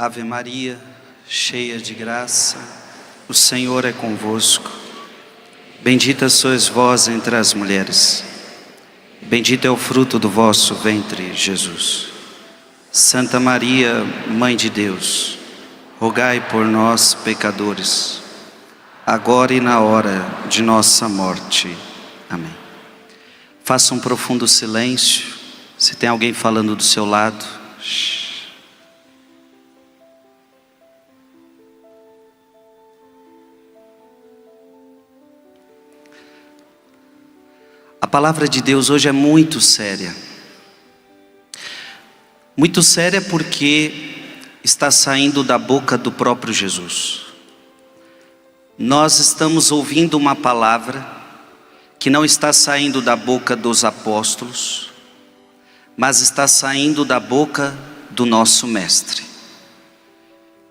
Ave Maria, cheia de graça, o Senhor é convosco. Bendita sois vós entre as mulheres. Bendito é o fruto do vosso ventre, Jesus. Santa Maria, Mãe de Deus, rogai por nós, pecadores, agora e na hora de nossa morte. Amém. Faça um profundo silêncio. Se tem alguém falando do seu lado, a palavra de Deus hoje é muito séria. Muito séria porque está saindo da boca do próprio Jesus. Nós estamos ouvindo uma palavra que não está saindo da boca dos apóstolos, mas está saindo da boca do nosso Mestre.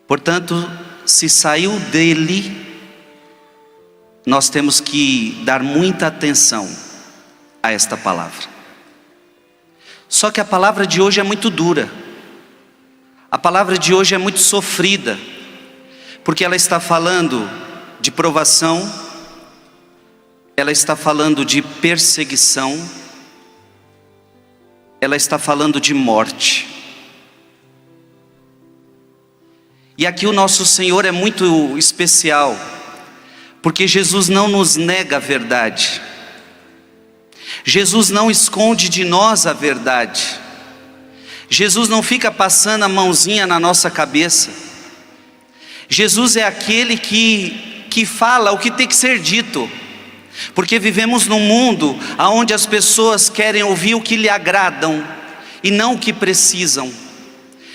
Portanto, se saiu dele, nós temos que dar muita atenção a esta palavra. Só que a palavra de hoje é muito dura. A palavra de hoje é muito sofrida, porque ela está falando de provação, ela está falando de perseguição, ela está falando de morte. E aqui o nosso Senhor é muito especial, porque Jesus não nos nega a verdade. Jesus não esconde de nós a verdade. Jesus não fica passando a mãozinha na nossa cabeça. Jesus é aquele que fala o que tem que ser dito. Porque vivemos num mundo onde as pessoas querem ouvir o que lhe agradam e não o que precisam.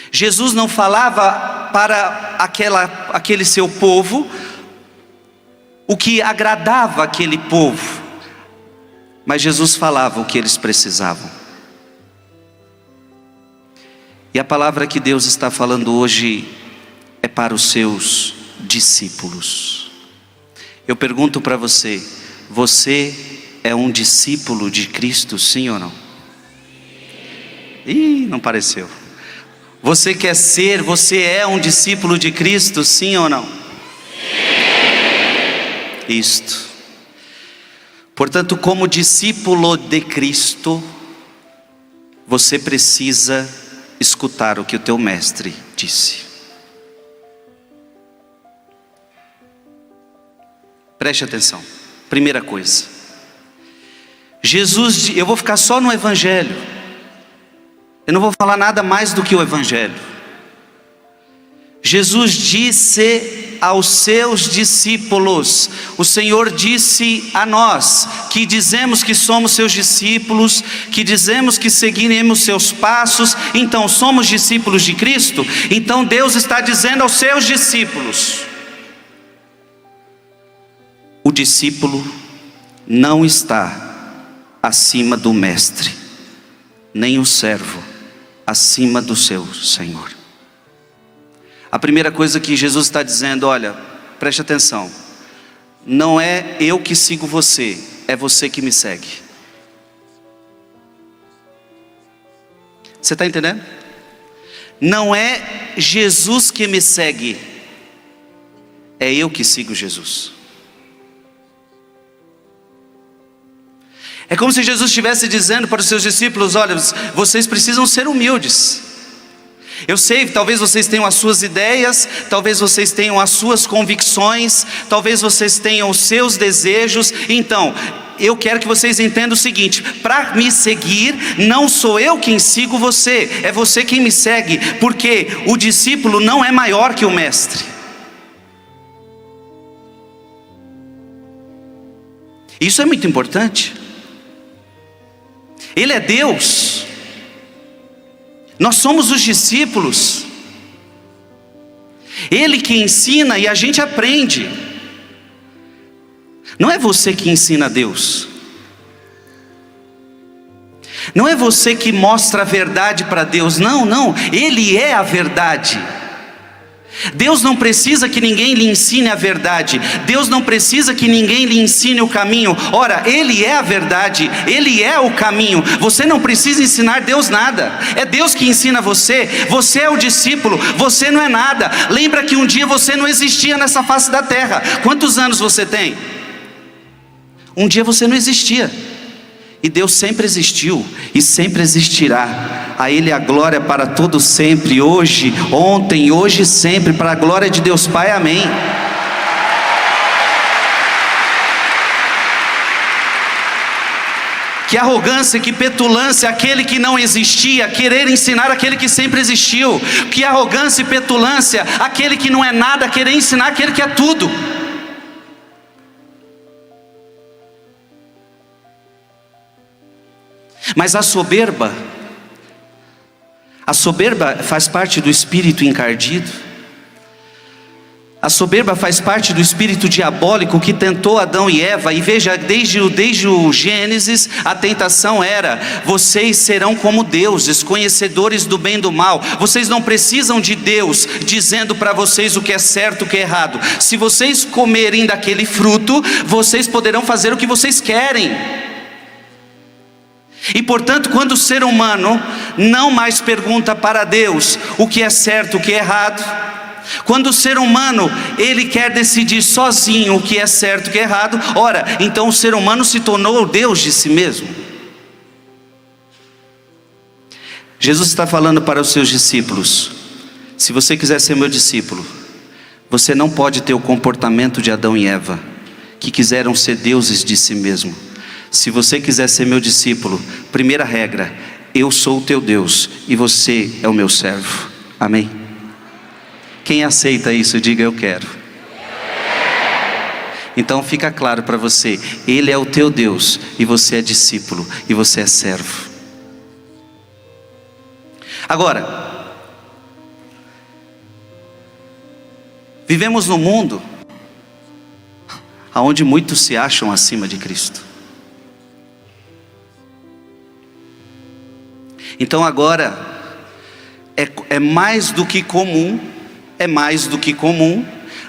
Jesus não falava para aquele seu povo o que agradava aquele povo, mas Jesus falava o que eles precisavam. E a palavra que Deus está falando hoje é para os seus discípulos. Eu pergunto para você: você é um discípulo de Cristo, sim ou não? Ih, não pareceu. Você quer ser, você é um discípulo de Cristo, sim ou não? Isto. Portanto, como discípulo de Cristo, você precisa escutar o que o teu mestre disse. Preste atenção. Primeira coisa, Jesus, eu vou ficar só no Evangelho, eu não vou falar nada mais do que o Evangelho. Jesus disse aos seus discípulos, o Senhor disse a nós, que dizemos que somos seus discípulos, que dizemos que seguiremos seus passos, então somos discípulos de Cristo. Então Deus está dizendo aos seus discípulos: o discípulo não está acima do mestre, nem o servo acima do seu Senhor. A primeira coisa que Jesus está dizendo: olha, preste atenção, não é eu que sigo você, é você que me segue. Você está entendendo? Não é Jesus que me segue, é eu que sigo Jesus. É como se Jesus estivesse dizendo para os seus discípulos: olha, vocês precisam ser humildes. Eu sei, talvez vocês tenham as suas ideias, talvez vocês tenham as suas convicções, talvez vocês tenham os seus desejos. Então, eu quero que vocês entendam o seguinte: para me seguir, não sou eu quem sigo você, é você quem me segue, porque o discípulo não é maior que o mestre. Isso é muito importante. Ele é Deus, nós somos os discípulos, Ele que ensina e a gente aprende. Não é você que ensina a Deus, não é você que mostra a verdade para Deus, não, Ele é a verdade. Deus não precisa que ninguém lhe ensine a verdade. Deus não precisa que ninguém lhe ensine o caminho. Ora, Ele é a verdade, Ele é o caminho. Você não precisa ensinar Deus nada. É Deus que ensina você. Você é o discípulo, você não é nada. Lembra que um dia você não existia nessa face da terra. Quantos anos você tem? Um dia você não existia. E Deus sempre existiu e sempre existirá. A Ele a glória para todo sempre, hoje, ontem, hoje e sempre, para a glória de Deus Pai, amém. Que arrogância, que petulância, aquele que não existia, querer ensinar aquele que sempre existiu. Que arrogância e petulância, aquele que não é nada, querer ensinar aquele que é tudo. Mas a soberba faz parte do espírito encardido. A soberba faz parte do espírito diabólico que tentou Adão e Eva. E veja, desde o Gênesis, a tentação era: vocês serão como deuses, conhecedores do bem e do mal. Vocês não precisam de Deus dizendo para vocês o que é certo e o que é errado. Se vocês comerem daquele fruto, vocês poderão fazer o que vocês querem. E portanto, quando o ser humano não mais pergunta para Deus o que é certo, o que é errado, quando o ser humano, ele quer decidir sozinho o que é certo, o que é errado, ora, então o ser humano se tornou o Deus de si mesmo. Jesus está falando para os seus discípulos: se você quiser ser meu discípulo, você não pode ter o comportamento de Adão e Eva, que quiseram ser deuses de si mesmo. Se você quiser ser meu discípulo, primeira regra: eu sou o teu Deus e você é o meu servo. Amém? Quem aceita isso, diga: eu quero. Então fica claro para você: Ele é o teu Deus e você é discípulo e você é servo. Agora, vivemos num mundo onde muitos se acham acima de Cristo. Então agora é mais do que comum,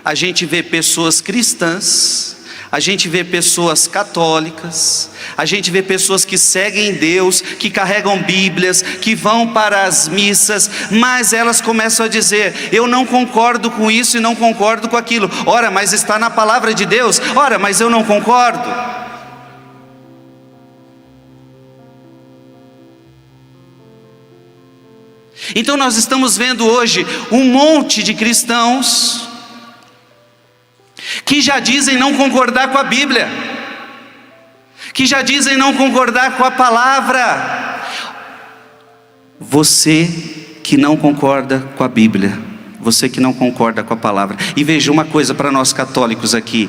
a gente vê pessoas cristãs, a gente vê pessoas católicas, a gente vê pessoas que seguem Deus, que carregam Bíblias, que vão para as missas, mas elas começam a dizer: eu não concordo com isso e não concordo com aquilo. Ora, mas está na palavra de Deus. Ora, mas eu não concordo. Então nós estamos vendo hoje um monte de cristãos que já dizem não concordar com a Bíblia, que já dizem não concordar com a palavra. Você que não concorda com a Bíblia, você que não concorda com a palavra. E veja uma coisa para nós católicos aqui: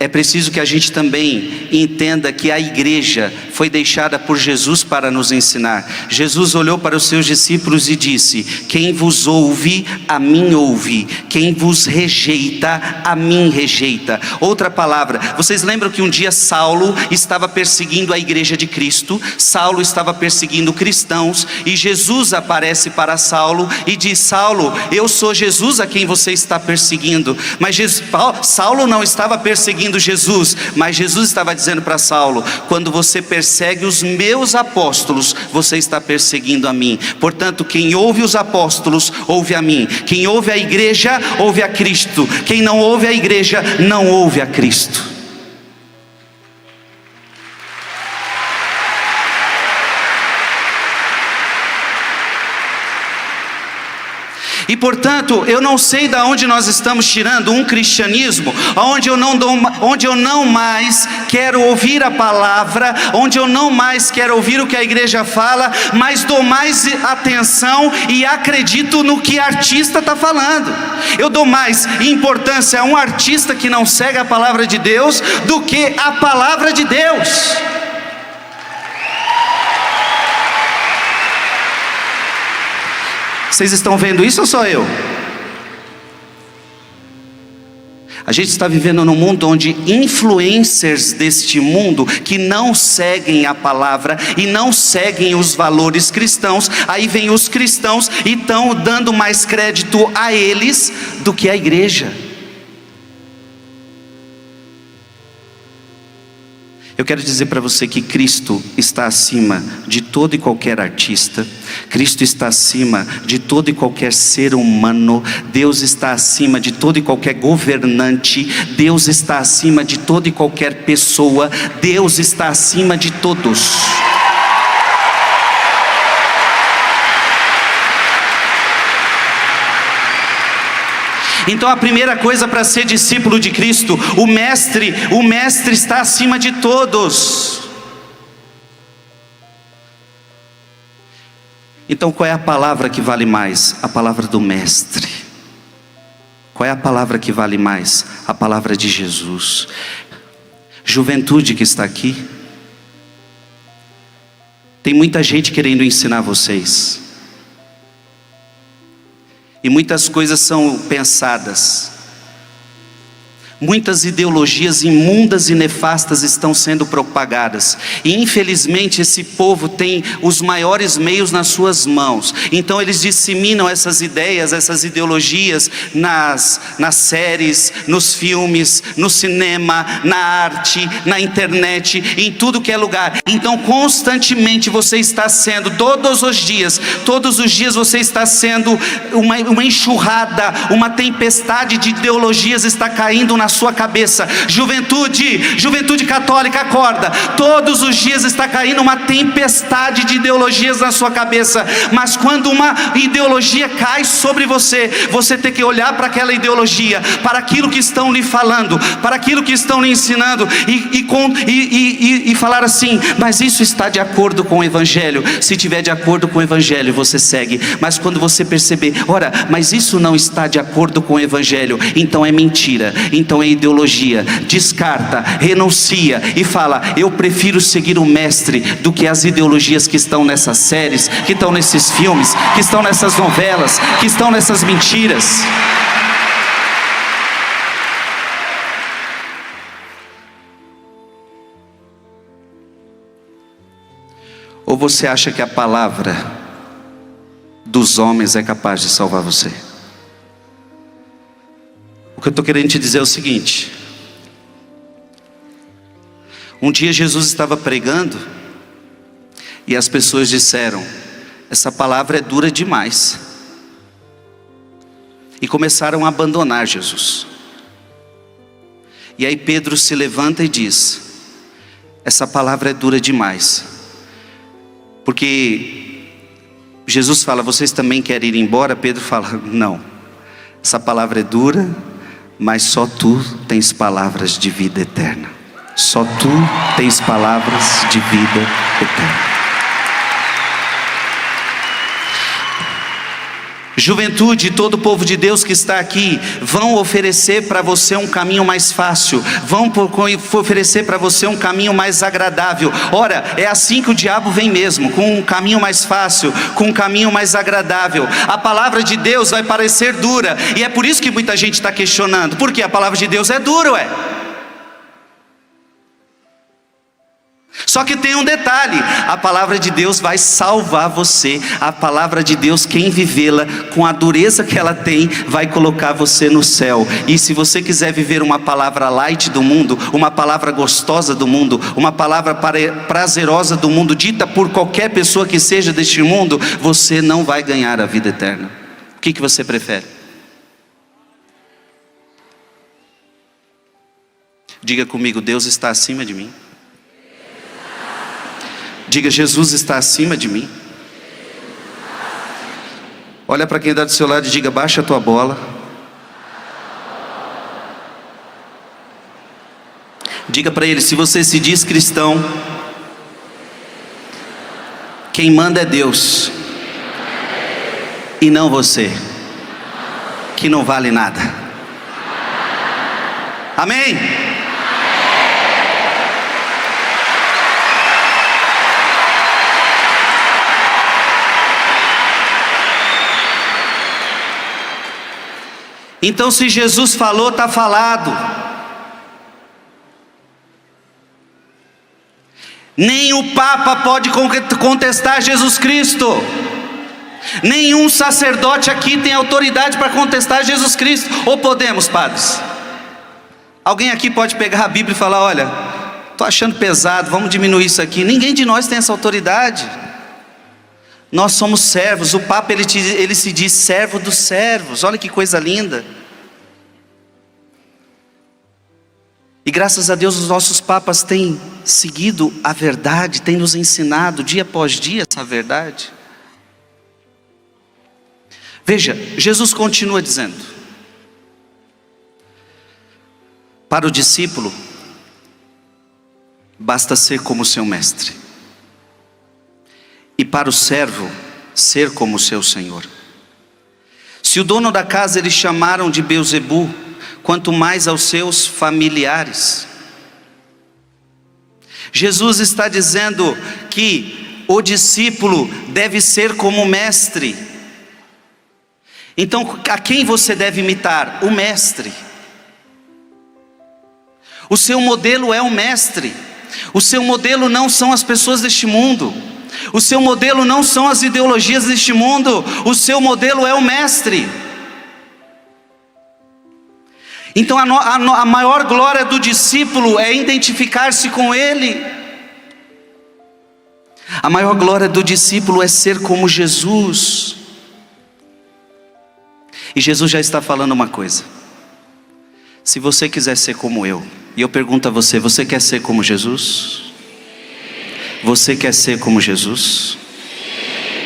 é preciso que a gente também entenda que a igreja foi deixada por Jesus para nos ensinar. Jesus olhou para os seus discípulos e disse: quem vos ouve, a mim ouve. Quem vos rejeita, a mim rejeita. Outra palavra, vocês lembram que um dia Saulo estava perseguindo a igreja de Cristo? Saulo estava perseguindo cristãos, e Jesus aparece para Saulo e diz: Saulo, eu sou Jesus a quem você está perseguindo. Mas Saulo não estava perseguindo Jesus, mas Jesus estava dizendo para Saulo: quando você persegue os meus apóstolos, você está perseguindo a mim. Portanto, quem ouve os apóstolos, ouve a mim. Quem ouve a igreja, ouve a Cristo. Quem não ouve a igreja, não ouve a Cristo. E portanto, eu não sei de onde nós estamos tirando um cristianismo onde eu não mais quero ouvir a palavra, onde eu não mais quero ouvir o que a igreja fala, mas dou mais atenção e acredito no que a artista está falando. Eu dou mais importância a um artista que não segue a palavra de Deus do que a palavra de Deus. Vocês estão vendo isso ou só eu? A gente está vivendo num mundo onde influencers deste mundo, que não seguem a palavra e não seguem os valores cristãos, aí vem os cristãos e estão dando mais crédito a eles do que à igreja. Eu quero dizer para você que Cristo está acima de todo e qualquer artista, Cristo está acima de todo e qualquer ser humano, Deus está acima de todo e qualquer governante, Deus está acima de toda e qualquer pessoa, Deus está acima de todos. Então a primeira coisa para ser discípulo de Cristo, o mestre está acima de todos. Então qual é a palavra que vale mais? A palavra do mestre. Qual é a palavra que vale mais? A palavra de Jesus. Juventude que está aqui, tem muita gente querendo ensinar vocês. E muitas coisas são pensadas, muitas ideologias imundas e nefastas estão sendo propagadas, e infelizmente esse povo tem os maiores meios nas suas mãos, então eles disseminam essas ideias, essas ideologias nas séries, nos filmes, no cinema, na arte, na internet, em tudo que é lugar. Então constantemente você está sendo, todos os dias você está sendo uma enxurrada, uma tempestade de ideologias está caindo na sua cabeça. Juventude católica, acorda. Todos os dias está caindo uma tempestade de ideologias na sua cabeça, mas quando uma ideologia cai sobre você, você tem que olhar para aquela ideologia, para aquilo que estão lhe falando, para aquilo que estão lhe ensinando e falar assim: mas isso está de acordo com o Evangelho? Se tiver de acordo com o Evangelho, você segue. Mas quando você perceber, ora, mas isso não está de acordo com o Evangelho, então é mentira, então é ideologia. Descarta, renuncia e fala: eu prefiro seguir o mestre do que as ideologias que estão nessas séries, que estão nesses filmes, que estão nessas novelas, que estão nessas mentiras. Ou você acha que a palavra dos homens é capaz de salvar você? O que eu estou querendo te dizer é o seguinte: um dia Jesus estava pregando e as pessoas disseram: essa palavra é dura demais, e começaram a abandonar Jesus. E aí Pedro se levanta e diz: essa palavra é dura demais, porque Jesus fala: vocês também querem ir embora? Pedro fala: não, essa palavra é dura, mas só tu tens palavras de vida eterna. Só tu tens palavras de vida eterna. Juventude, todo o povo de Deus que está aqui, vão oferecer para você um caminho mais fácil, vão oferecer para você um caminho mais agradável. Ora, é assim que o diabo vem mesmo, com um caminho mais fácil, com um caminho mais agradável. A palavra de Deus vai parecer dura, e é por isso que muita gente está questionando: porque a palavra de Deus é dura, ué. Só que tem um detalhe: a palavra de Deus vai salvar você. A palavra de Deus, quem vivê-la com a dureza que ela tem, vai colocar você no céu. E se você quiser viver uma palavra light do mundo, uma palavra gostosa do mundo, uma palavra prazerosa do mundo, dita por qualquer pessoa que seja deste mundo, você não vai ganhar a vida eterna. O que você prefere? Diga comigo: Deus está acima de mim. Diga: Jesus está acima de mim. Olha para quem está do seu lado e diga: baixa a tua bola. Diga para ele: se você se diz cristão, quem manda é Deus, e não você, que não vale nada. Amém? Então, se Jesus falou, está falado. Nem o Papa pode contestar Jesus Cristo. Nenhum sacerdote aqui tem autoridade para contestar Jesus Cristo. Ou podemos, padres? Alguém aqui pode pegar a Bíblia e falar: olha, estou achando pesado, vamos diminuir isso aqui. Ninguém de nós tem essa autoridade. Nós somos servos. O Papa ele se diz servo dos servos. Olha que coisa linda. E graças a Deus os nossos papas têm seguido a verdade, têm nos ensinado dia após dia essa verdade. Veja, Jesus continua dizendo: para o discípulo, basta ser como seu mestre, e para o servo, ser como o seu senhor. Se o dono da casa eles chamaram de Beelzebu, quanto mais aos seus familiares. Jesus está dizendo que o discípulo deve ser como o mestre. Então, a quem você deve imitar? O mestre. O seu modelo é o mestre. O seu modelo não são as pessoas deste mundo. O seu modelo não são as ideologias deste mundo. O seu modelo é o mestre. Então a maior glória do discípulo é identificar-se com ele. A maior glória do discípulo é ser como Jesus. E Jesus já está falando uma coisa: se você quiser ser como eu, e eu pergunto a você: você quer ser como Jesus? Você quer ser como Jesus?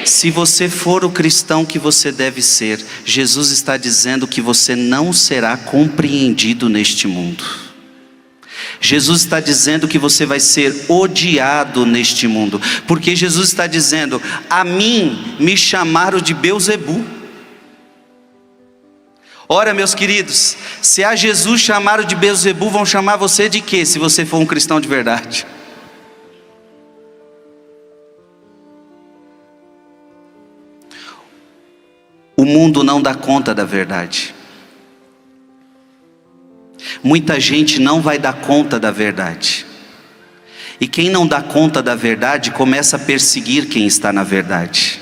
Se você for o cristão que você deve ser, Jesus está dizendo que você não será compreendido neste mundo. Jesus está dizendo que você vai ser odiado neste mundo, porque Jesus está dizendo: a mim me chamaram de Beelzebu. Ora, meus queridos, se a Jesus chamaram de Beelzebu, vão chamar você de quê, se você for um cristão de verdade? O mundo não dá conta da verdade. Muita gente não vai dar conta da verdade. E quem não dá conta da verdade começa a perseguir quem está na verdade.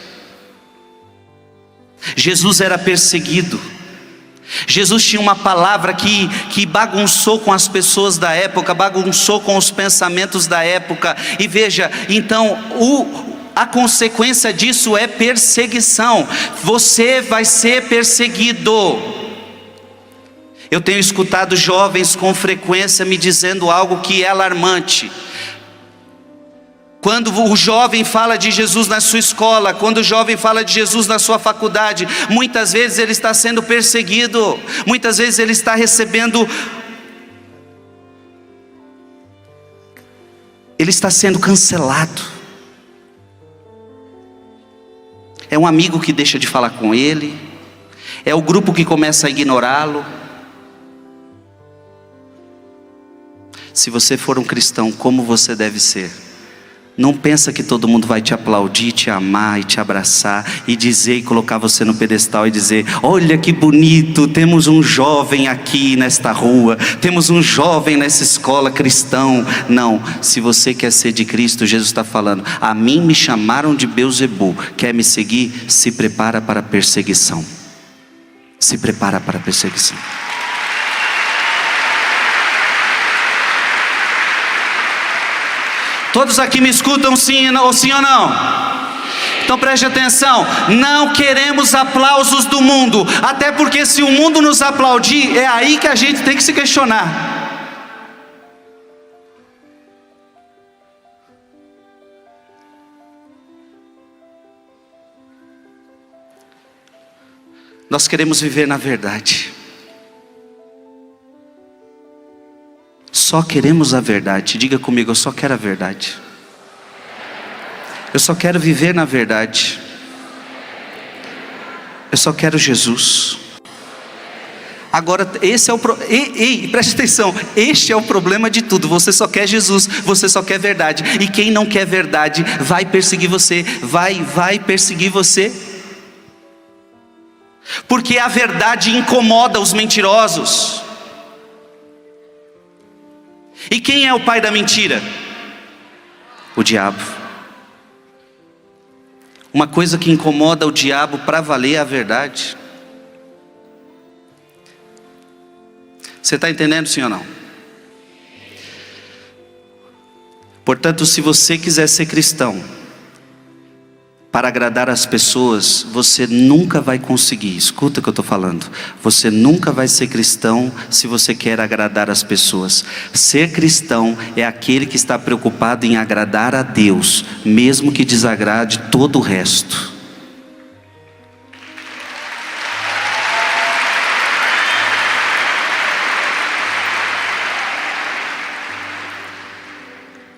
Jesus era perseguido. Jesus tinha uma palavra que bagunçou com as pessoas da época, bagunçou com os pensamentos da época. E veja, então a consequência disso é perseguição. Você vai ser perseguido. Eu tenho escutado jovens com frequência me dizendo algo que é alarmante. Quando o jovem fala de Jesus na sua escola, quando o jovem fala de Jesus na sua faculdade, muitas vezes ele está sendo perseguido, muitas vezes ele está recebendo, ele está sendo cancelado. É um amigo que deixa de falar com ele, é o grupo que começa a ignorá-lo. Se você for um cristão, como você deve ser? Não pensa que todo mundo vai te aplaudir, te amar e te abraçar e dizer, e colocar você no pedestal e dizer: olha que bonito, temos um jovem aqui nesta rua, temos um jovem nessa escola cristão. Não, se você quer ser de Cristo, Jesus está falando: a mim me chamaram de Beelzebu. Quer me seguir? Se prepara para a perseguição. Se prepara para a perseguição. Todos aqui me escutam sim ou não? Então preste atenção, não queremos aplausos do mundo, até porque se o mundo nos aplaudir, é aí que a gente tem que se questionar. Nós queremos viver na verdade. Só queremos a verdade. Diga comigo: eu só quero a verdade. Eu só quero viver na verdade. Eu só quero Jesus. Agora, esse é preste atenção, este é o problema de tudo. Você só quer Jesus, você só quer verdade. E quem não quer verdade vai perseguir você, vai perseguir você. Porque a verdade incomoda os mentirosos. E quem é o pai da mentira? O diabo. Uma coisa que incomoda o diabo para valer é a verdade. Você está entendendo, sim ou não? Portanto, se você quiser ser cristão, para agradar as pessoas, você nunca vai conseguir. Escuta o que eu estou falando. Você nunca vai ser cristão se você quer agradar as pessoas. Ser cristão é aquele que está preocupado em agradar a Deus, mesmo que desagrade todo o resto.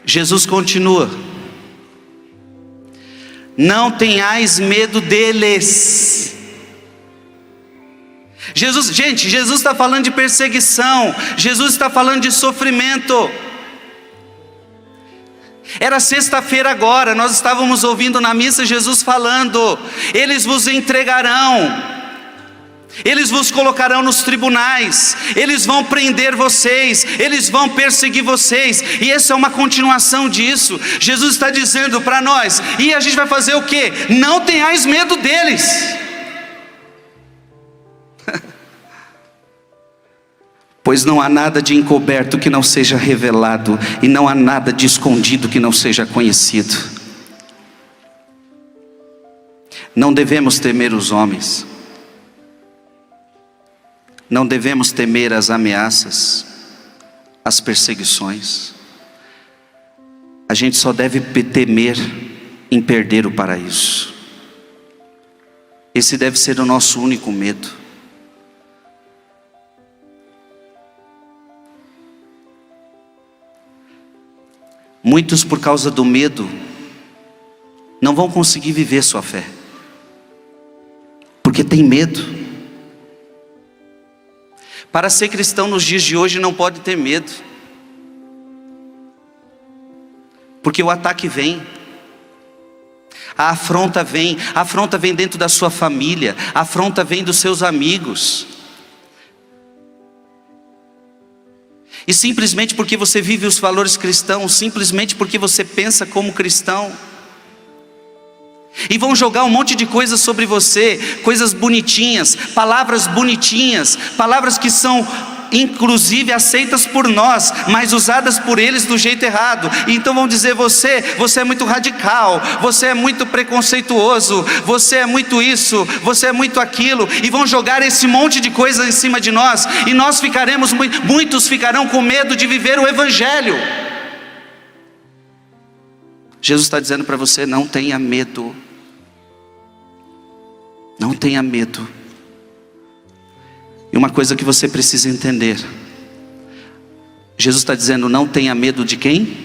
Jesus continua: não tenhais medo deles. Gente, Jesus está falando de perseguição, Jesus está falando de sofrimento. Era sexta-feira agora, nós estávamos ouvindo na missa Jesus falando: eles vos entregarão, eles vos colocarão nos tribunais, eles vão prender vocês, eles vão perseguir vocês. E essa é uma continuação disso. Jesus está dizendo para nós: e a gente vai fazer o quê? Não tenhais medo deles. Pois não há nada de encoberto que não seja revelado, e não há nada de escondido que não seja conhecido. Não devemos temer os homens. Não devemos temer as ameaças, as perseguições. A gente só deve temer em perder o paraíso. Esse deve ser o nosso único medo. Muitos, por causa do medo, não vão conseguir viver sua fé, porque tem medo. Para ser cristão nos dias de hoje não pode ter medo, porque o ataque vem, a afronta vem dentro da sua família, a afronta vem dos seus amigos. E simplesmente porque você vive os valores cristãos, simplesmente porque você pensa como cristão, e vão jogar um monte de coisas sobre você, coisas bonitinhas, palavras que são inclusive aceitas por nós, mas usadas por eles do jeito errado. E então vão dizer: você é muito radical, você é muito preconceituoso, você é muito isso, você é muito aquilo, e vão jogar esse monte de coisas em cima de nós, e muitos ficarão com medo de viver o Evangelho. Jesus está dizendo para você: não tenha medo. Não tenha medo. E uma coisa que você precisa entender: Jesus está dizendo: não tenha medo de quem?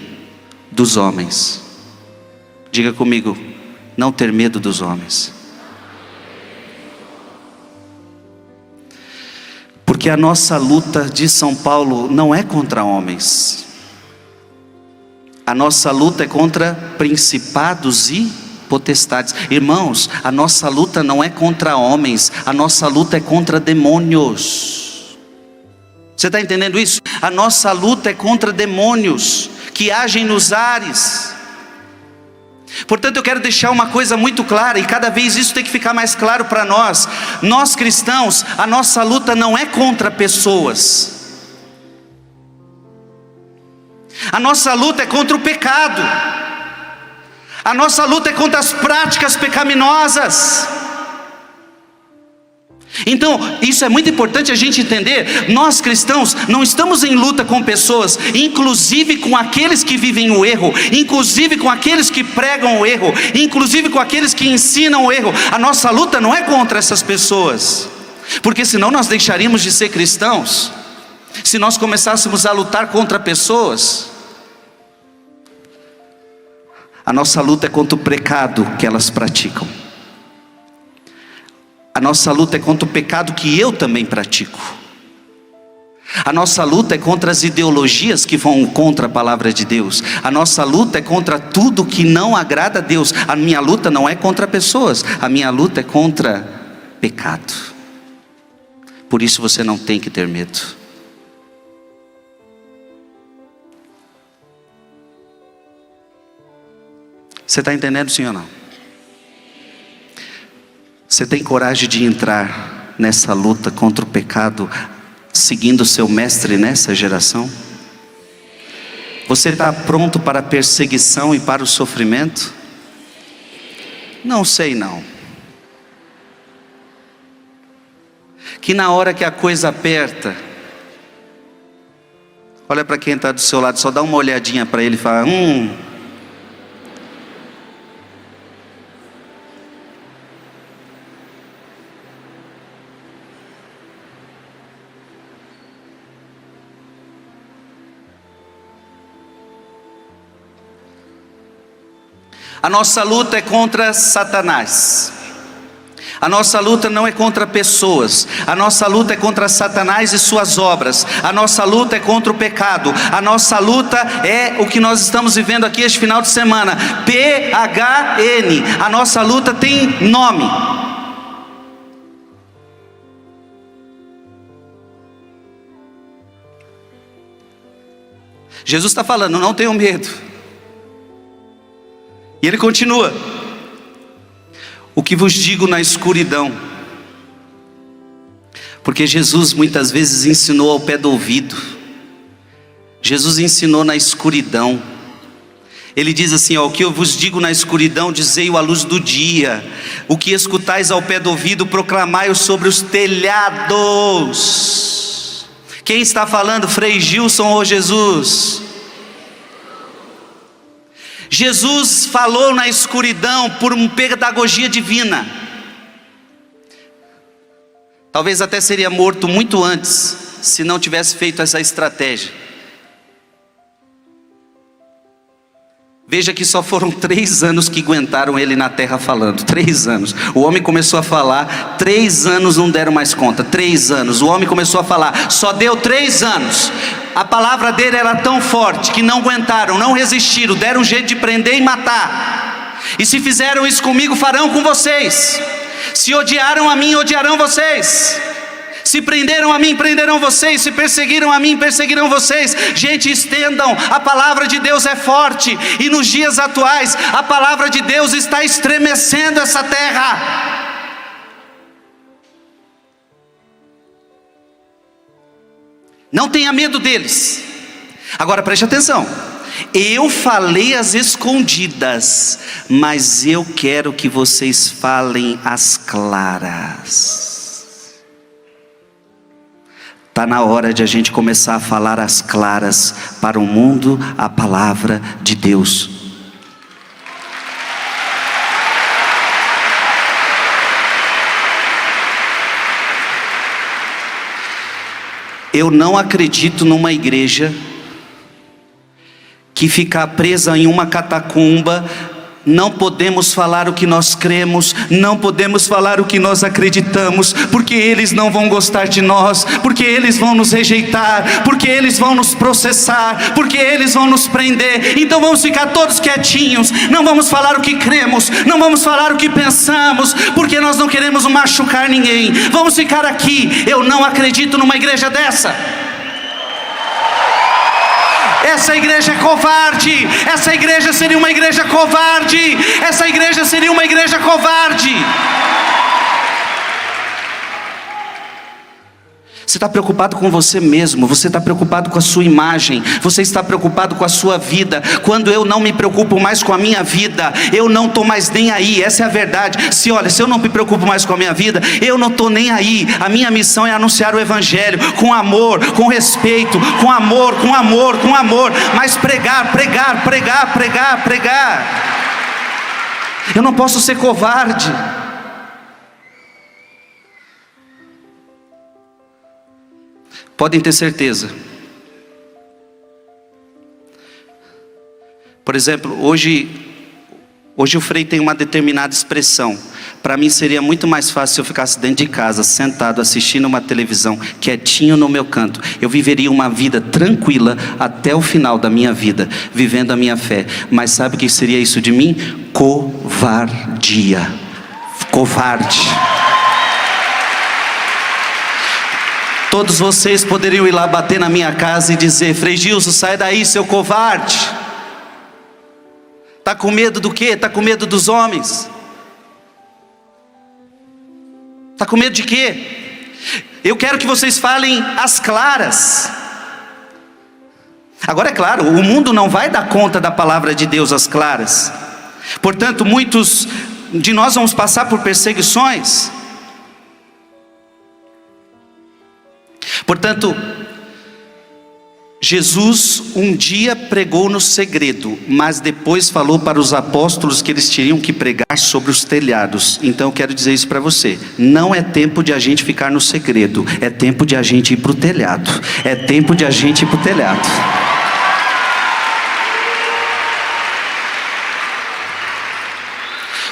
Dos homens. Diga comigo: não ter medo dos homens. Porque a nossa luta, diz São Paulo, não é contra homens. A nossa luta é contra principados e potestades. Irmãos, a nossa luta não é contra homens, a nossa luta é contra demônios. Você está entendendo isso? A nossa luta é contra demônios que agem nos ares. Portanto, eu quero deixar uma coisa muito clara, e cada vez isso tem que ficar mais claro para nós. Nós cristãos, a nossa luta não é contra pessoas. A nossa luta é contra o pecado. A nossa luta é contra as práticas pecaminosas. Então, isso é muito importante a gente entender. Nós cristãos não estamos em luta com pessoas, inclusive com aqueles que vivem o erro, inclusive com aqueles que pregam o erro, inclusive com aqueles que ensinam o erro. A nossa luta não é contra essas pessoas, porque senão nós deixaríamos de ser cristãos. Se nós começássemos a lutar contra pessoas, a nossa luta é contra o pecado que elas praticam. A nossa luta é contra o pecado que eu também pratico. A nossa luta é contra as ideologias que vão contra a palavra de Deus. A nossa luta é contra tudo que não agrada a Deus. A minha luta não é contra pessoas, a minha luta é contra pecado. Por isso você não tem que ter medo. Você está entendendo, sim ou não? Você tem coragem de entrar nessa luta contra o pecado, seguindo o seu mestre nessa geração? Você está pronto para a perseguição e para o sofrimento? Não sei não. Que na hora que a coisa aperta, olha para quem está do seu lado, só dá uma olhadinha para ele e fala, A nossa luta é contra Satanás. A nossa luta não é contra pessoas. A nossa luta é contra Satanás e suas obras. A nossa luta é contra o pecado. A nossa luta é o que nós estamos vivendo aqui este final de semana. PHN. A nossa luta tem nome. Jesus está falando, não tenham medo. E ele continua: o que vos digo na escuridão. Porque Jesus muitas vezes ensinou ao pé do ouvido. Jesus ensinou na escuridão. Ele diz assim, o que eu vos digo na escuridão, dizei-o à luz do dia. O que escutais ao pé do ouvido, proclamai-o sobre os telhados. Quem está falando, Frei Gilson ou Jesus? Jesus falou na escuridão por uma pedagogia divina. Talvez até seria morto muito antes, se não tivesse feito essa estratégia. Veja que só foram 3 anos que aguentaram ele na terra falando. 3 anos. O homem começou a falar, 3 anos não deram mais conta. 3 anos. O homem começou a falar, só deu 3 anos. A palavra dele era tão forte que não aguentaram, não resistiram, deram um jeito de prender e matar. E se fizeram isso comigo, farão com vocês. Se odiaram a mim, odiarão vocês. Se prenderam a mim, prenderão vocês. Se perseguiram a mim, perseguirão vocês. Gente, estendam, a palavra de Deus é forte. E nos dias atuais, a palavra de Deus está estremecendo essa terra. Não tenha medo deles. Agora preste atenção. Eu falei às escondidas, mas eu quero que vocês falem às claras. Está na hora de a gente começar a falar às claras para o mundo a palavra de Deus. Eu não acredito numa igreja que fica presa em uma catacumba. Não podemos falar o que nós cremos, não podemos falar o que nós acreditamos, porque eles não vão gostar de nós, porque eles vão nos rejeitar, porque eles vão nos processar, porque eles vão nos prender. Então vamos ficar todos quietinhos, não vamos falar o que cremos, não vamos falar o que pensamos, porque nós não queremos machucar ninguém. Vamos ficar aqui. Eu não acredito numa igreja dessa. Essa igreja é covarde. Essa igreja seria uma igreja covarde. Essa igreja seria uma igreja covarde. Você está preocupado com você mesmo, você está preocupado com a sua imagem, você está preocupado com a sua vida. Quando eu não me preocupo mais com a minha vida, eu não estou mais nem aí. Essa é a verdade. Se eu não me preocupo mais com a minha vida, eu não estou nem aí. A minha missão é anunciar o evangelho com amor, com respeito, com amor, com amor, com amor. Mas pregar. Eu não posso ser covarde. Podem ter certeza. Por exemplo, hoje o Frei tem uma determinada expressão. Para mim seria muito mais fácil se eu ficasse dentro de casa, sentado, assistindo uma televisão, quietinho no meu canto. Eu viveria uma vida tranquila até o final da minha vida, vivendo a minha fé. Mas sabe o que seria isso de mim? Covardia. Covarde. Todos vocês poderiam ir lá bater na minha casa e dizer: Frei Gilson, sai daí, seu covarde. Está com medo do quê? Está com medo dos homens? Está com medo de quê? Eu quero que vocês falem as claras. Agora é claro, o mundo não vai dar conta da palavra de Deus às claras. Portanto, muitos de nós vamos passar por perseguições. Portanto, Jesus um dia pregou no segredo, mas depois falou para os apóstolos que eles tinham que pregar sobre os telhados. Então eu quero dizer isso para você: não é tempo de a gente ficar no segredo, é tempo de a gente ir para o telhado. É tempo de a gente ir para o telhado.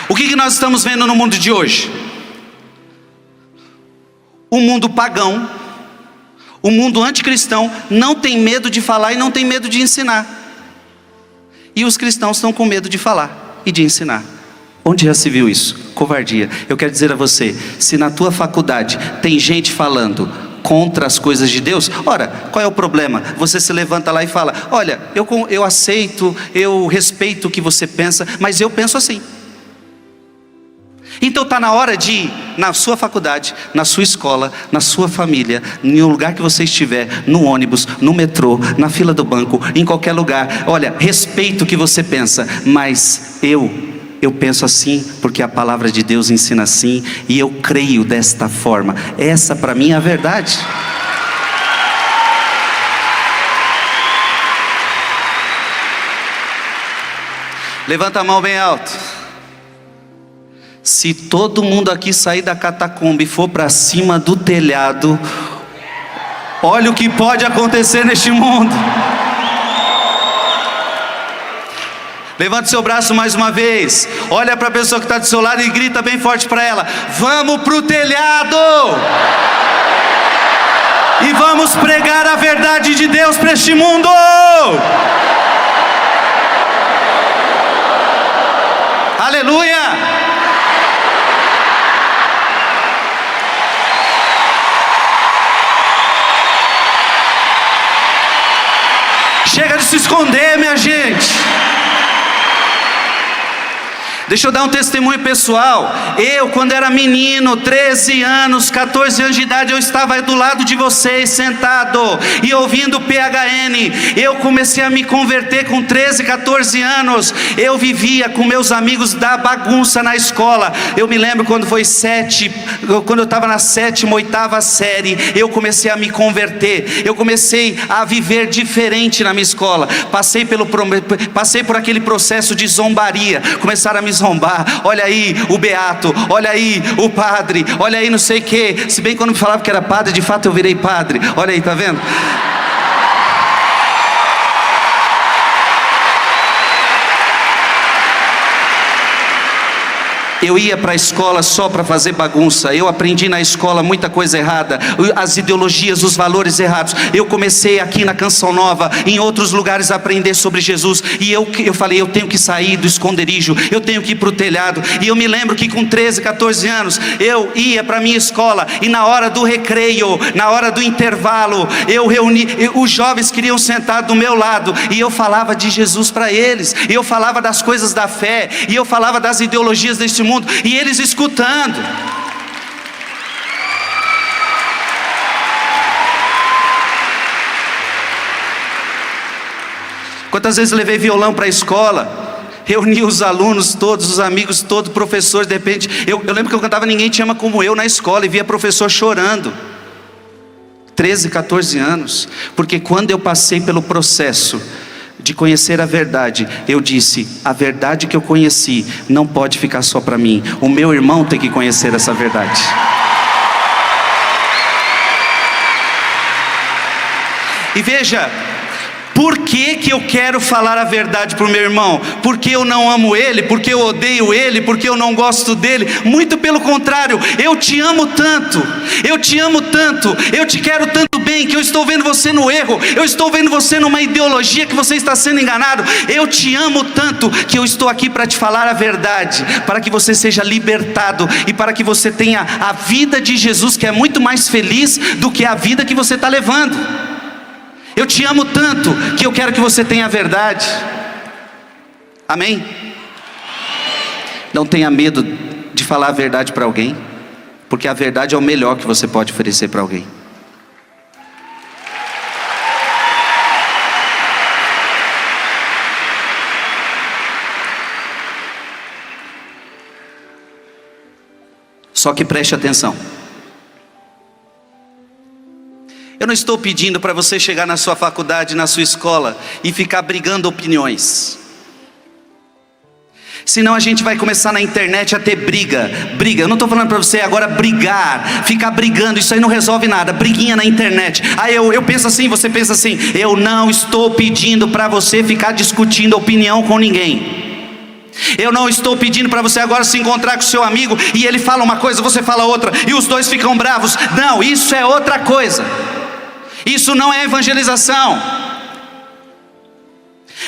O que nós estamos vendo no mundo de hoje? O mundo pagão, o mundo anticristão não tem medo de falar e não tem medo de ensinar. E os cristãos estão com medo de falar e de ensinar. Onde já se viu isso? Covardia. Eu quero dizer a você, se na tua faculdade tem gente falando contra as coisas de Deus, ora, qual é o problema? Você se levanta lá e fala: olha, eu aceito, eu respeito o que você pensa, mas eu penso assim. Então está na hora de, na sua faculdade, na sua escola, na sua família, em um lugar que você estiver, no ônibus, no metrô, na fila do banco, em qualquer lugar, olha, respeito o que você pensa, mas eu penso assim, porque a palavra de Deus ensina assim, e eu creio desta forma. Essa para mim é a verdade. Levanta a mão bem alto. Se todo mundo aqui sair da catacumba e for para cima do telhado, olha o que pode acontecer neste mundo. Levante seu braço mais uma vez. Olha para a pessoa que está do seu lado e grita bem forte para ela: vamos para o telhado! E vamos pregar a verdade de Deus para este mundo! Aleluia! Chega de se esconder, minha gente. Deixa eu dar um testemunho pessoal. Eu, quando era menino, 13 anos, 14 anos de idade, eu estava do lado de vocês, sentado e ouvindo PHN. Eu comecei a me converter com 13, 14 anos. Eu vivia com meus amigos da bagunça na escola. Eu me lembro quando foi quando eu estava na 7ª, 8ª série, eu comecei a me converter. Eu comecei a viver diferente na minha escola. Passei por aquele processo de zombaria. Começaram a me zombar: olha aí o beato, olha aí o padre, olha aí não sei o que. Se bem que quando me falava que era padre, de fato eu virei padre. Olha aí, tá vendo? Eu ia para a escola só para fazer bagunça. Eu aprendi na escola muita coisa errada, as ideologias, os valores errados. Eu comecei aqui na Canção Nova, em outros lugares, a aprender sobre Jesus. E eu falei: eu tenho que sair do esconderijo, eu tenho que ir para o telhado. E eu me lembro que com 13, 14 anos, eu ia para a minha escola, e na hora do recreio, na hora do intervalo, eu reuni, os jovens queriam sentar do meu lado, e eu falava de Jesus para eles, e eu falava das coisas da fé, e eu falava das ideologias deste mundo, e eles escutando. Quantas vezes eu levei violão para a escola, reuni os alunos todos, os amigos todos, professores. De repente, eu lembro que eu cantava Ninguém Te Ama Como Eu na escola, e via professor chorando. 13, 14 anos. Porque quando eu passei pelo processo de conhecer a verdade, eu disse: a verdade que eu conheci não pode ficar só para mim, o meu irmão tem que conhecer essa verdade. E veja, Por que que eu quero falar a verdade para o meu irmão? Porque eu não amo ele? Porque eu odeio ele? Porque eu não gosto dele? Muito pelo contrário, eu te amo tanto, eu te amo tanto, eu te quero tanto bem, que eu estou vendo você no erro, eu estou vendo você numa ideologia que você está sendo enganado. Eu te amo tanto que eu estou aqui para te falar a verdade, para que você seja libertado e para que você tenha a vida de Jesus, que é muito mais feliz do que a vida que você está levando. Eu te amo tanto que eu quero que você tenha a verdade. Amém? Não tenha medo de falar a verdade para alguém, porque a verdade é o melhor que você pode oferecer para alguém. Só que preste atenção. Eu não estou pedindo para você chegar na sua faculdade, na sua escola e ficar brigando opiniões. Senão a gente vai começar na internet a ter briga. Eu não estou falando para você agora brigar, ficar brigando, isso aí não resolve nada. Briguinha na internet. Eu penso assim, você pensa assim. Eu não estou pedindo para você ficar discutindo opinião com ninguém. Eu não estou pedindo para você agora se encontrar com seu amigo e ele fala uma coisa, você fala outra, e os dois ficam bravos. Não, isso é outra coisa. Isso não é evangelização.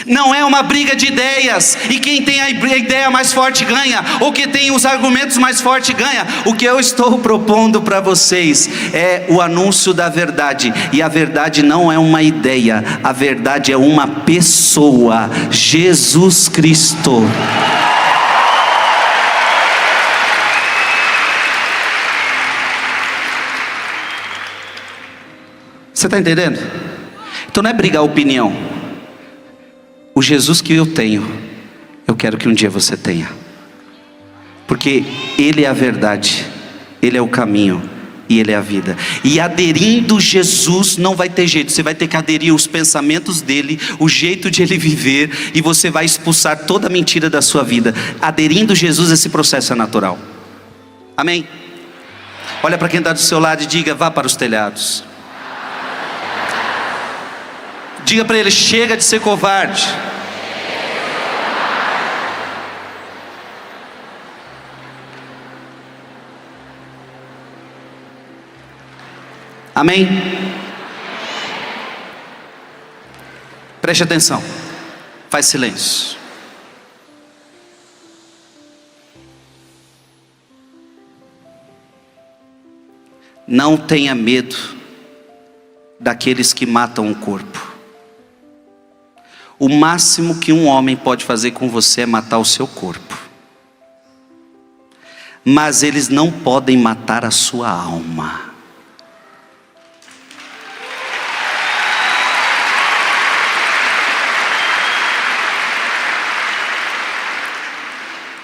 Não é uma briga de ideias, e quem tem a ideia mais forte ganha, ou quem tem os argumentos mais fortes ganha. O que eu estou propondo para vocês é o anúncio da verdade, e a verdade não é uma ideia, a verdade é uma pessoa, Jesus Cristo. Você está entendendo? Então não é brigar opinião. O Jesus que eu tenho, eu quero que um dia você tenha. Porque Ele é a verdade, Ele é o caminho e Ele é a vida. E aderindo Jesus não vai ter jeito. Você vai ter que aderir os pensamentos dEle, o jeito de Ele viver, e você vai expulsar toda a mentira da sua vida. Aderindo Jesus, esse processo é natural. Amém? Olha para quem está do seu lado e diga: vá para os telhados. Diga para ele: chega de ser covarde. Amém? Preste atenção. Faz silêncio. Não tenha medo daqueles que matam o corpo. O máximo que um homem pode fazer com você é matar o seu corpo. Mas eles não podem matar a sua alma.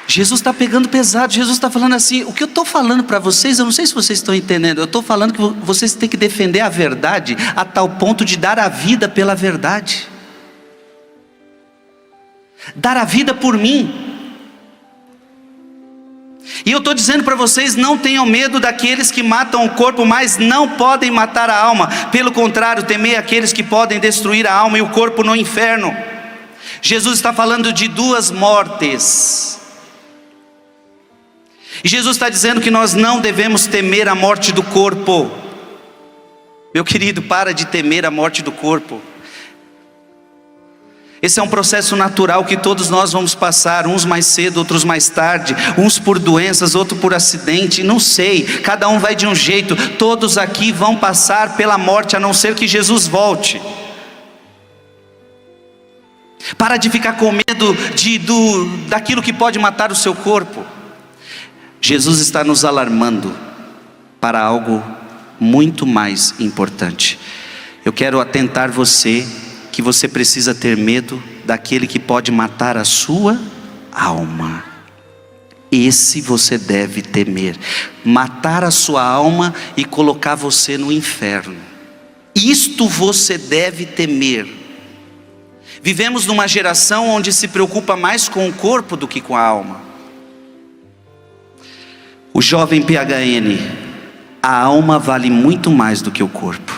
Jesus está pegando pesado. Jesus está falando assim: o que eu estou falando para vocês, eu não sei se vocês estão entendendo. Eu estou falando que vocês têm que defender a verdade a tal ponto de dar a vida pela verdade. Dar a vida por mim. E eu estou dizendo para vocês: não tenham medo daqueles que matam o corpo, mas não podem matar a alma. Pelo contrário, temei aqueles que podem destruir a alma e o corpo no inferno. Jesus está falando de duas mortes. E Jesus está dizendo que nós não devemos temer a morte do corpo. Meu querido, para de temer a morte do corpo. Esse é um processo natural que todos nós vamos passar, uns mais cedo, outros mais tarde, uns por doenças, outros por acidente, não sei, cada um vai de um jeito. Todos aqui vão passar pela morte, a não ser que Jesus volte. Para de ficar com medo daquilo que pode matar o seu corpo. Jesus está nos alarmando para algo muito mais importante. Eu quero atentar você que você precisa ter medo daquele que pode matar a sua alma. Esse você deve temer. Matar a sua alma e colocar você no inferno. Isto você deve temer. Vivemos numa geração onde se preocupa mais com o corpo do que com a alma. O jovem PHN, a alma vale muito mais do que o corpo.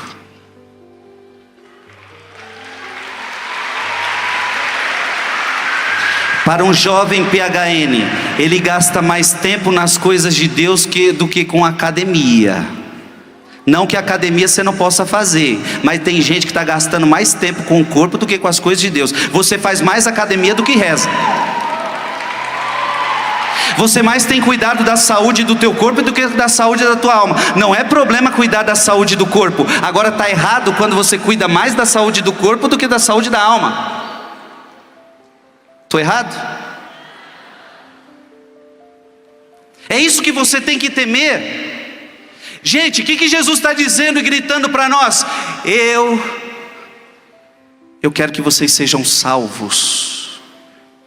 Para um jovem PHN, ele gasta mais tempo nas coisas de Deus do que com academia. Não que academia você não possa fazer, mas tem gente que está gastando mais tempo com o corpo do que com as coisas de Deus. Você faz mais academia do que reza. Você mais tem cuidado da saúde do teu corpo do que da saúde da tua alma. Não é problema cuidar da saúde do corpo. Agora está errado quando você cuida mais da saúde do corpo do que da saúde da alma. Estou errado? É isso que você tem que temer. Gente, o que Jesus está dizendo e gritando para nós? Eu quero que vocês sejam salvos.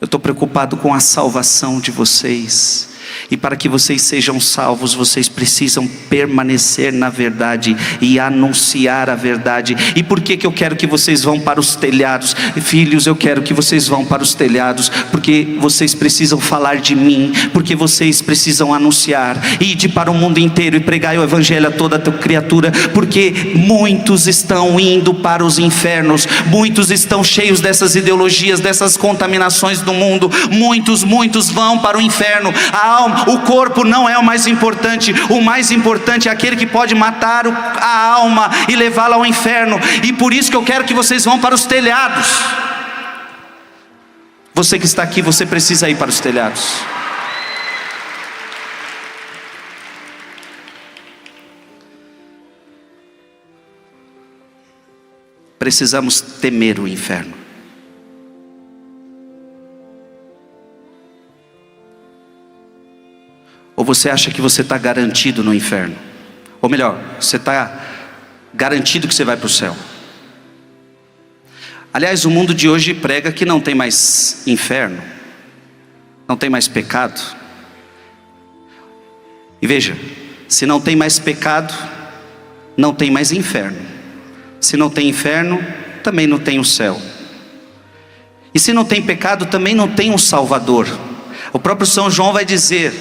Eu estou preocupado com a salvação de vocês. E para que vocês sejam salvos, vocês precisam permanecer na verdade e anunciar a verdade. E por que eu quero que vocês vão para os telhados? Filhos, eu quero que vocês vão para os telhados, porque vocês precisam falar de mim, porque vocês precisam anunciar. Ide para o mundo inteiro e pregai o evangelho a toda criatura, porque muitos estão indo para os infernos, muitos estão cheios dessas ideologias, dessas contaminações do mundo. Muitos vão para o inferno. A alma, o corpo não é o mais importante. O mais importante é aquele que pode matar a alma e levá-la ao inferno. E por isso que eu quero que vocês vão para os telhados. Você que está aqui, você precisa ir para os telhados. Precisamos temer o inferno. Ou você acha que você está garantido no inferno? Ou melhor, você está garantido que você vai para o céu? Aliás, o mundo de hoje prega que não tem mais inferno, não tem mais pecado. E veja, se não tem mais pecado, não tem mais inferno. Se não tem inferno, também não tem o céu. E se não tem pecado, também não tem um Salvador. O próprio São João vai dizer: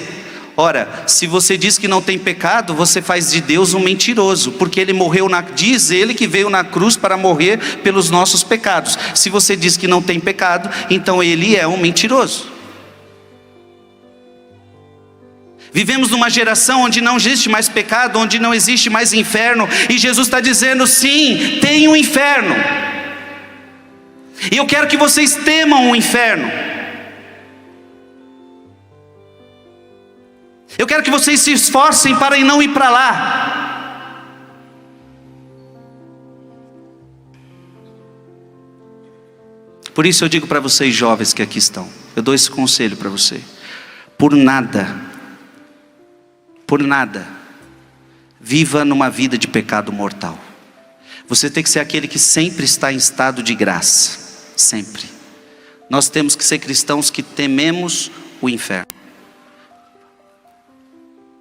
ora, se você diz que não tem pecado, você faz de Deus um mentiroso, porque ele morreu diz ele que veio na cruz para morrer pelos nossos pecados. Se você diz que não tem pecado, então ele é um mentiroso. Vivemos numa geração onde não existe mais pecado, onde não existe mais inferno, e Jesus está dizendo: sim, tem um inferno, e eu quero que vocês temam o inferno. Eu quero que vocês se esforcem para não ir para lá. Por isso eu digo para vocês jovens que aqui estão, eu dou esse conselho para você: por nada, viva numa vida de pecado mortal. Você tem que ser aquele que sempre está em estado de graça, sempre. Nós temos que ser cristãos que tememos o inferno.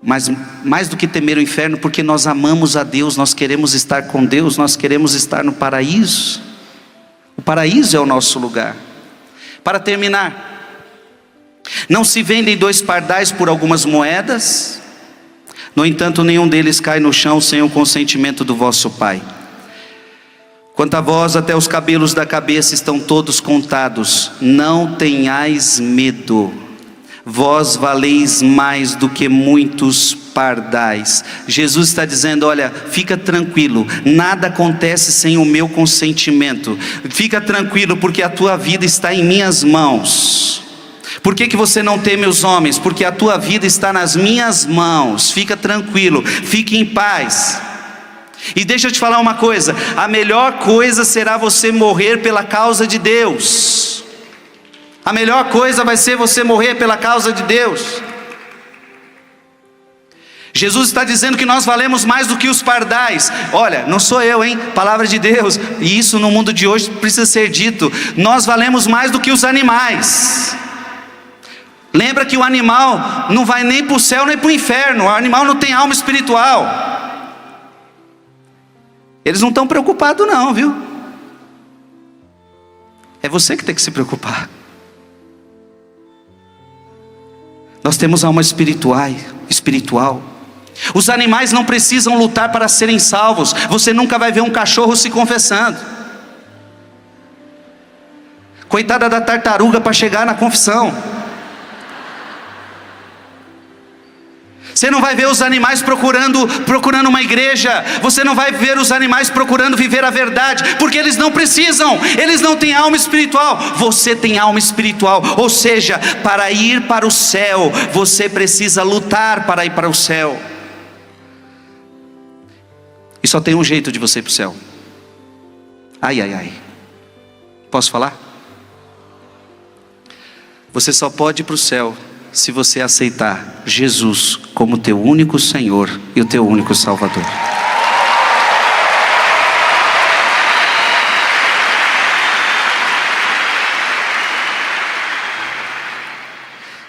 Mas mais do que temer o inferno, porque nós amamos a Deus, nós queremos estar com Deus, nós queremos estar no paraíso. O paraíso é o nosso lugar. Para terminar, não se vendem 2 pardais por algumas moedas? No entanto, nenhum deles cai no chão sem o consentimento do vosso Pai. Quanto a vós, até os cabelos da cabeça estão todos contados. Não tenhais medo. Vós valeis mais do que muitos pardais. Jesus está dizendo: olha, fica tranquilo, nada acontece sem o meu consentimento. Fica tranquilo, porque a tua vida está em minhas mãos. Por que você não teme os homens? Porque a tua vida está nas minhas mãos. Fica tranquilo, fique em paz. E deixa eu te falar uma coisa: a melhor coisa será você morrer pela causa de Deus. A melhor coisa vai ser você morrer pela causa de Deus. Jesus está dizendo que nós valemos mais do que os pardais. Olha, não sou eu, hein? Palavra de Deus. E isso no mundo de hoje precisa ser dito. Nós valemos mais do que os animais. Lembra que o animal não vai nem para o céu nem para o inferno. O animal não tem alma espiritual. Eles não estão preocupados não, viu? É você que tem que se preocupar. Nós temos alma espiritual. Os animais não precisam lutar para serem salvos. Você nunca vai ver um cachorro se confessando. Coitada da tartaruga para chegar na confissão. Você não vai ver os animais procurando uma igreja. Você não vai ver os animais procurando viver a verdade, porque eles não precisam, eles não têm alma espiritual. Você tem alma espiritual, ou seja, para ir para o céu, você precisa lutar para ir para o céu. E só tem um jeito de você ir para o céu. Ai, ai, ai. Posso falar? Você só pode ir para o céu se você aceitar Jesus como teu único Senhor e o teu único Salvador.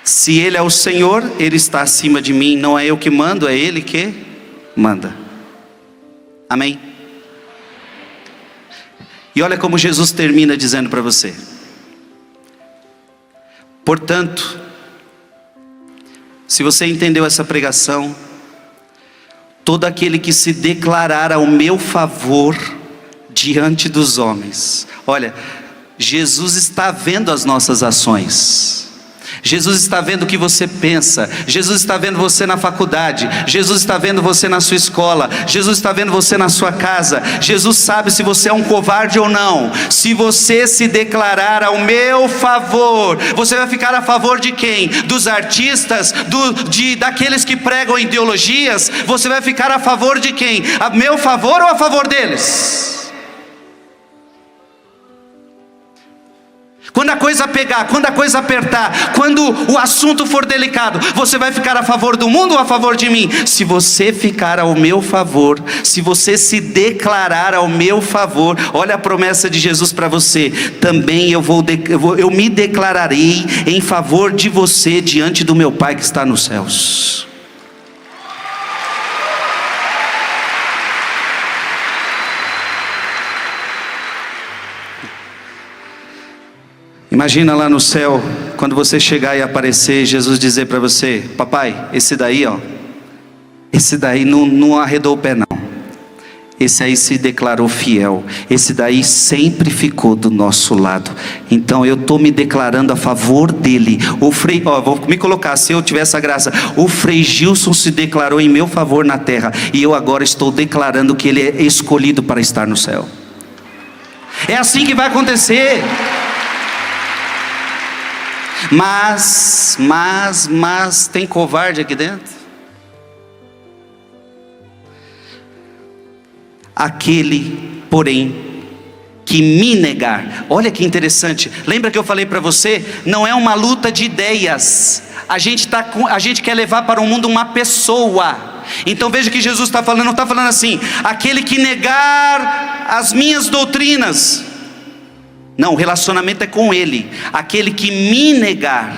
Se Ele é o Senhor, Ele está acima de mim. Não é eu que mando, é Ele que manda. Amém? E olha como Jesus termina dizendo para você: portanto, se você entendeu essa pregação, todo aquele que se declarar ao meu favor diante dos homens. Olha, Jesus está vendo as nossas ações. Jesus está vendo o que você pensa. Jesus está vendo você na faculdade. Jesus está vendo você na sua escola. Jesus está vendo você na sua casa. Jesus sabe se você é um covarde ou não. Se você se declarar ao meu favor, você vai ficar a favor de quem? Dos artistas? Daqueles que pregam ideologias? Você vai ficar a favor de quem? A meu favor ou a favor deles? Quando a coisa pegar, quando a coisa apertar, quando o assunto for delicado, você vai ficar a favor do mundo ou a favor de mim? Se você ficar ao meu favor, se você se declarar ao meu favor, olha a promessa de Jesus para você: também eu me declararei em favor de você diante do meu Pai que está nos céus. Imagina lá no céu, quando você chegar e aparecer, Jesus dizer para você: papai, esse daí não arredou o pé não. Esse aí se declarou fiel. Esse daí sempre ficou do nosso lado. Então eu estou me declarando a favor dele. Vou me colocar, se eu tiver essa graça. O Frei Gilson se declarou em meu favor na terra, e eu agora estou declarando que ele é escolhido para estar no céu. É assim que vai acontecer. Mas tem covarde aqui dentro? Aquele, porém, que me negar. Olha que interessante. Lembra que eu falei para você? Não é uma luta de ideias. A gente quer levar para o mundo uma pessoa. Então veja que Jesus está falando, não está falando assim: aquele que negar as minhas doutrinas. Não, o relacionamento é com Ele. Aquele que me negar,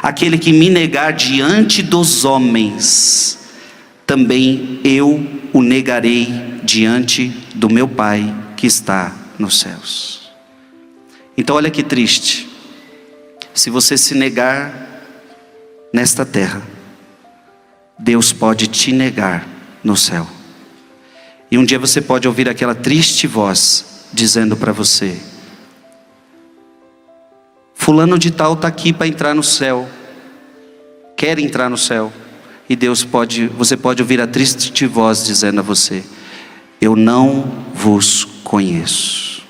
aquele que me negar diante dos homens, também eu o negarei diante do meu Pai que está nos céus. Então olha que triste. Se você se negar nesta terra, Deus pode te negar no céu. E um dia você pode ouvir aquela triste voz dizendo para você: fulano de tal está aqui para entrar no céu, quer entrar no céu. E você pode ouvir a triste voz dizendo a você: eu não vos conheço,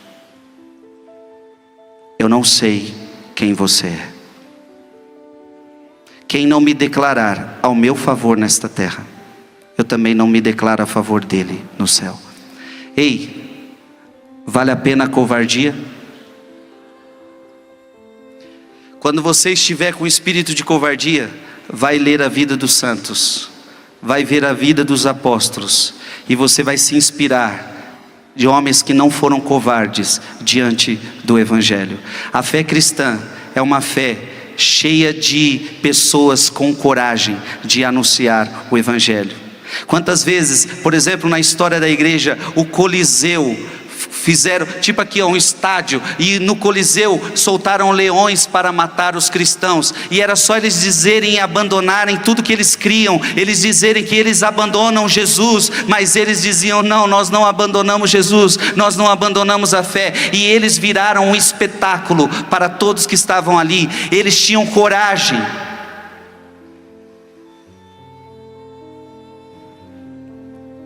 eu não sei quem você é. Quem não me declarar ao meu favor nesta terra, eu também não me declaro a favor dele no céu. Ei, vale a pena a covardia? Quando você estiver com espírito de covardia, vai ler a vida dos santos, vai ver a vida dos apóstolos, e você vai se inspirar de homens que não foram covardes diante do Evangelho. A fé cristã é uma fé cheia de pessoas com coragem de anunciar o Evangelho. Quantas vezes, por exemplo, na história da igreja, o Coliseu Fizeram, tipo aqui, um estádio, e no Coliseu soltaram leões para matar os cristãos, e era só eles dizerem e abandonarem tudo que eles criam, eles dizerem que eles abandonam Jesus, mas eles diziam: não, nós não abandonamos Jesus, nós não abandonamos a fé. E eles viraram um espetáculo para todos que estavam ali. Eles tinham coragem.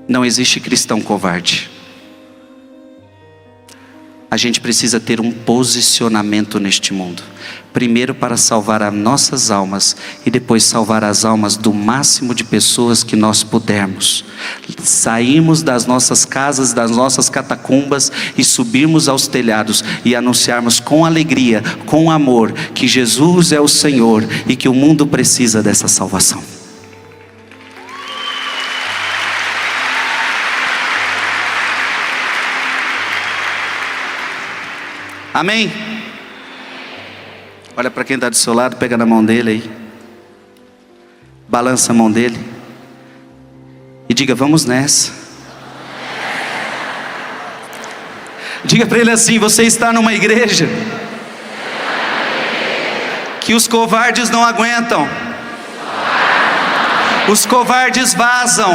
Não existe cristão covarde. A gente precisa ter um posicionamento neste mundo. Primeiro para salvar as nossas almas e depois salvar as almas do máximo de pessoas que nós pudermos. Sairmos das nossas casas, das nossas catacumbas e subirmos aos telhados e anunciarmos com alegria, com amor, que Jesus é o Senhor e que o mundo precisa dessa salvação. Amém? Olha para quem está do seu lado, pega na mão dele aí, balança a mão dele e diga: vamos nessa. Diga para ele assim: você está numa igreja que os covardes não aguentam, os covardes vazam,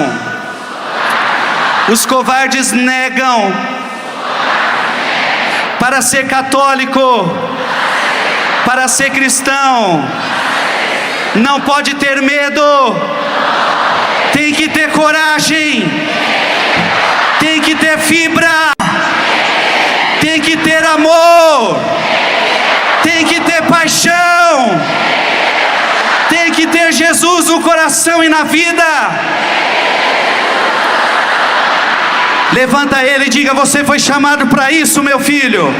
os covardes negam. Para ser católico, para ser cristão, não pode ter medo, tem que ter coragem, tem que ter fibra, tem que ter amor, tem que ter paixão, tem que ter Jesus no coração e na vida. Levanta ele e diga: você foi chamado para isso, meu filho.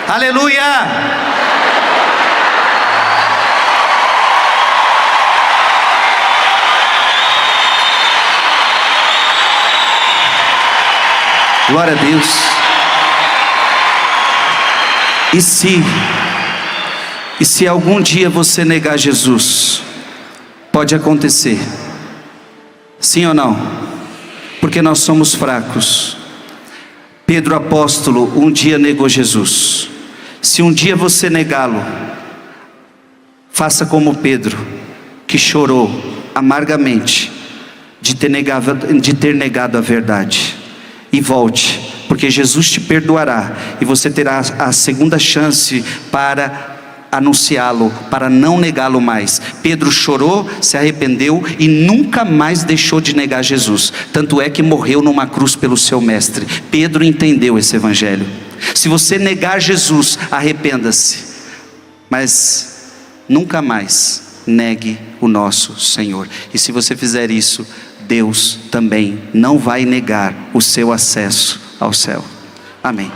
Aleluia. Glória a Deus. E se algum dia você negar Jesus, pode acontecer. Sim ou não? Porque nós somos fracos. Pedro apóstolo um dia negou Jesus. Se um dia você negá-lo, faça como Pedro, que chorou amargamente de ter negado a verdade, e volte, porque Jesus te perdoará e você terá a segunda chance para anunciá-lo, para não negá-lo mais. Pedro chorou, se arrependeu e nunca mais deixou de negar Jesus. Tanto é que morreu numa cruz pelo seu mestre. Pedro entendeu esse evangelho. Se você negar Jesus, arrependa-se, mas nunca mais negue o nosso Senhor. E se você fizer isso, Deus também não vai negar o seu acesso ao céu. Amém.